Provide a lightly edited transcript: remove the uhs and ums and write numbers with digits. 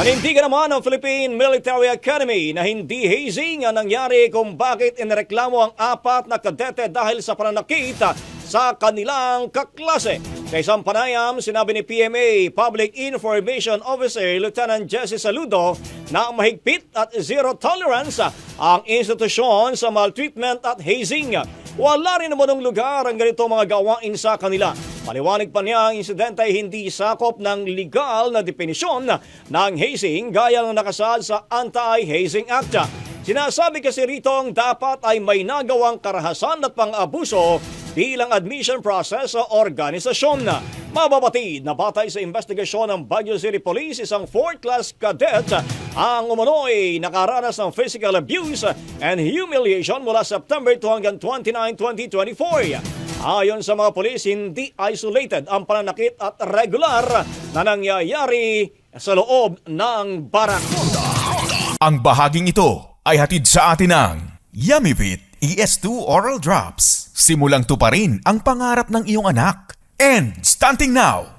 Nanindigan naman ng Philippine Military Academy na hindi hazing ang nangyari kung bakit inireklamo ang 4 na kadete dahil sa pananakit sa kanilang kaklase. Sa isang panayam, sinabi ni PMA Public Information Officer Lieutenant Jesse Saludo na mahigpit at zero tolerance ang institusyon sa maltreatment at hazing. Wala rin naman ng lugar ang ganito mga gawain sa kanila. Paliwanag pa niya ang insidente ay hindi sakop ng legal na definisyon ng hazing gaya ng nakasaad sa Anti-Hazing Act. Sinasabi kasi rito ang dapat ay may nagawang karahasan at pang-abuso bilang admission process sa organisasyon. Mababatid na batay sa investigasyon ng Baguio City Police, isang 4th class cadet ang umano'y nakaranas ng physical abuse and humiliation mula September 2 hanggang 29, 2024. Ayon sa mga polis, hindi isolated ang pananakit at regular na nangyayari sa loob ng barako. Ang bahaging ito ay hatid sa atin ng Yummyvit ES2 Oral Drops. Simulang tuparin ang pangarap ng iyong anak. And stunting now,